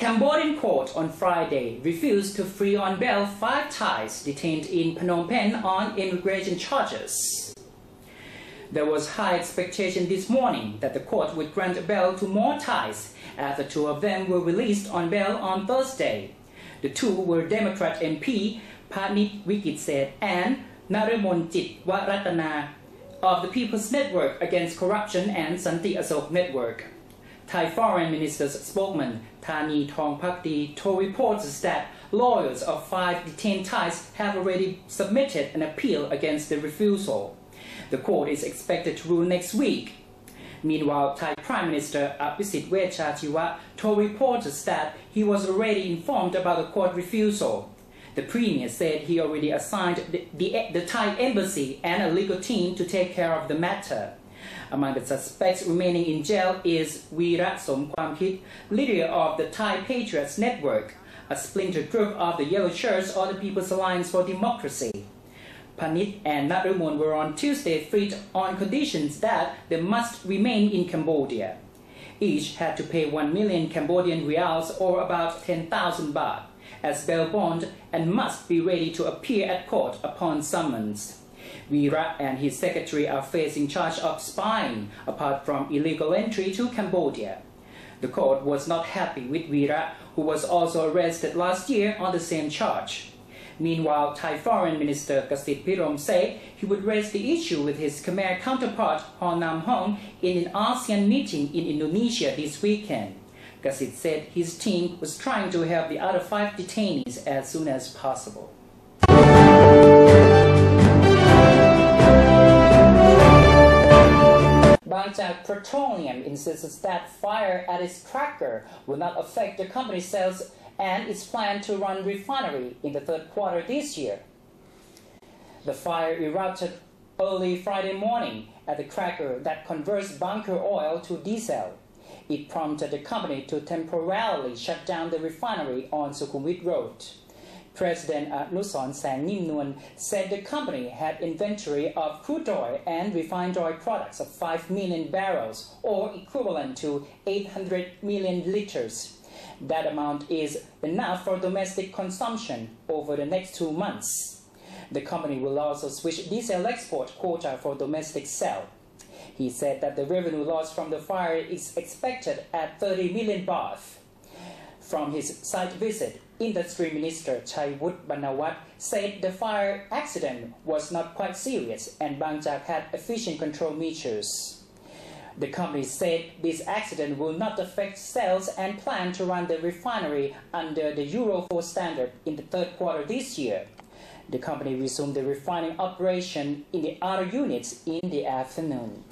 Cambodian court on Friday refused to free on bail 5 Thais detained in Phnom Penh on immigration charges. There was high expectation this morning that the court would grant bail to more Thais after 2 of them were released on bail on Thursday. The 2 were Democrat MP Panit Wikitset and Naremonjit Waratana of the People's Network Against Corruption and Santi Asok Network. Thai Foreign Minister's spokesman Thani Thongpakdi told reporters that lawyers of 5 detained Thais have already submitted an appeal against the refusal. The court is expected to rule next week. Meanwhile, Thai Prime Minister Apisit Wechachjiwat told reporters that he was already informed about the court refusal. The Premier said he already assigned the Thai embassy and a legal team to take care of the matter. Among the suspects remaining in jail is Weerat Somkwamkit, leader of the Thai Patriots Network, a splinter group of the Yellow Shirts or the People's Alliance for Democracy. Panit and Narumon were on Tuesday freed on conditions that they must remain in Cambodia. Each had to pay 1 million Cambodian reals or about 10,000 baht as bail bond and must be ready to appear at court upon summons. Weerat and his secretary are facing charge of spying apart from illegal entry to Cambodia. The court was not happy with Weerat, who was also arrested last year on the same charge. Meanwhile, Thai Foreign Minister Kasit Pirom said he would raise the issue with his Khmer counterpart Hon Nam Hong in an ASEAN meeting in Indonesia this weekend. Kasit said his team was trying to help the other 5 detainees as soon as possible. Bangkok Petroleum insists that fire at its cracker will not affect the company's sales and its plan to run refinery in the 3rd quarter this year. The fire erupted early Friday morning at the cracker that converts bunker oil to diesel. It prompted the company to temporarily shut down the refinery on Sukhumvit Road. President Nuson Sangnim said the company had inventory of crude oil and refined oil products of 5 million barrels, or equivalent to 800 million liters. That amount is enough for domestic consumption over the next 2 months. The company will also switch diesel export quota for domestic sale. He said that the revenue loss from the fire is expected at 30 million baht. From his site visit, Industry Minister Chaiwut Banawat said the fire accident was not quite serious and Bangkok had efficient control measures. The company said this accident will not affect sales and plan to run the refinery under the Euro 4 standard in the 3rd quarter this year. The company resumed the refining operation in the other units in the afternoon.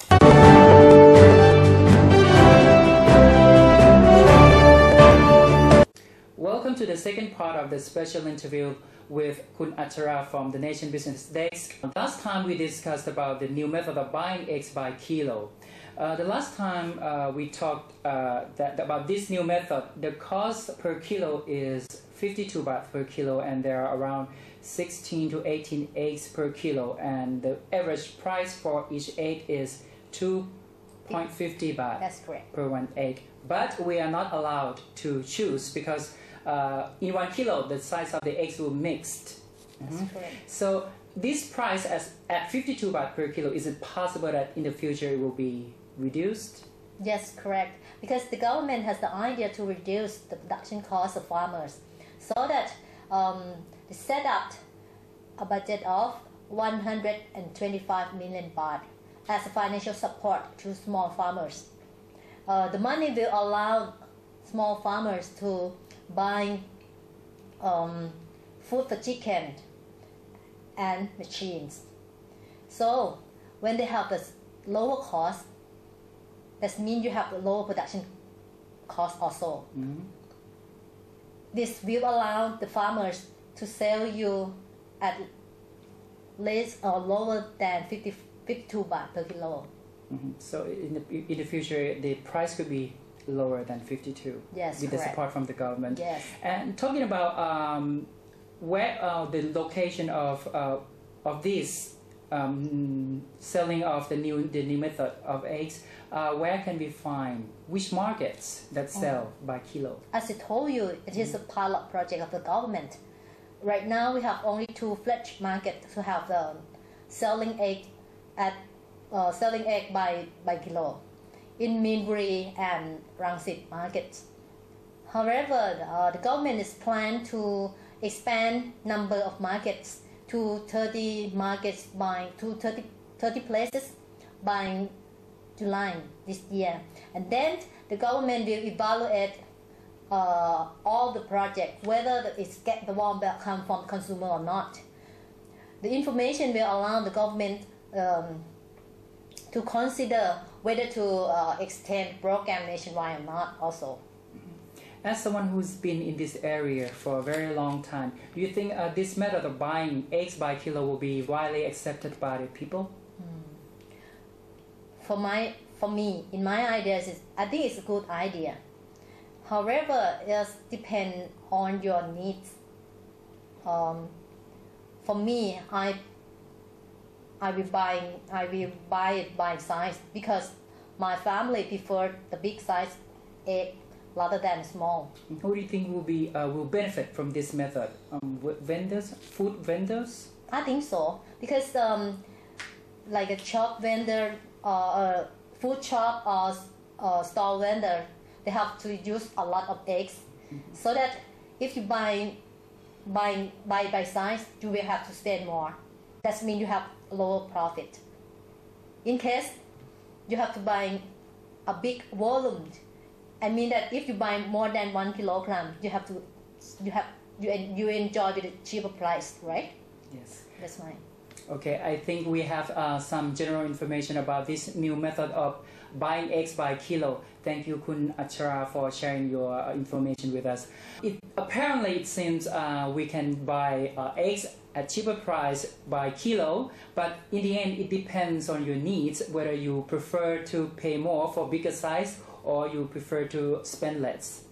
Welcome to the second part of the special interview with Kun Achara from the Nation Business Desk. Last time we discussed about the new method of buying eggs by kilo. The last time we talked about this new method, the cost per kilo is 52 baht per kilo and there are around 16 to 18 eggs per kilo and the average price for each egg is 2.50 baht. That's correct. Per 1 egg. But we are not allowed to choose because in 1 kilo the size of the eggs will mixed. That's correct. So this price at 52 baht per kilo, is it possible that in the future it will be reduced? Yes, correct. Because the government has the idea to reduce the production cost of farmers, so that they set up a budget of 125 million baht as a financial support to small farmers. The money will allow small farmers to buy food for chicken and machines. So when they have the lower cost, that means you have the lower production cost also. This will allow the farmers to sell you at less or lower than 52 baht per kilo. So in the future, the price could be lower than 52. Yes, with correct. the support from the government. Yes. And talking about where the location of this selling of the new method of eggs, where can we find which markets that sell by kilo? As I told you, it is a pilot project of the government. Right now, we have only 2 fledged markets to have the selling egg by kilo in Minburi and Rangsit markets. However, the government is planned to expand number of markets to 30 markets to 30 places by July this year, and then the government will evaluate all the project, whether it's get the warm belt come from consumer or not. The information will allow the government to consider whether to extend program nationwide or not also. As someone who's been in this area for a very long time, do you think this method of buying eggs by kilo will be widely accepted by the people? For me, in my ideas, I think it's a good idea. However, it depends on your needs. For me, I will buy it by size because my family prefer the big size egg rather than small. Who do you think will benefit from this method? Vendors, food vendors? I think so, because like a shop vendor or a food shop or stall vendor, they have to use a lot of eggs, so that if you buy by size, you will have to spend more. That means you have lower profit. In case you have to buy a big volume, I mean that if you buy more than 1 kilogram, you enjoy with a cheaper price, right? Yes. That's fine. Okay, I think we have some general information about this new method of buying eggs by kilo. Thank you, Kun Achara, for sharing your information with us. Apparently, it seems we can buy eggs at cheaper price by kilo, but in the end, it depends on your needs, whether you prefer to pay more for bigger size or you prefer to spend less.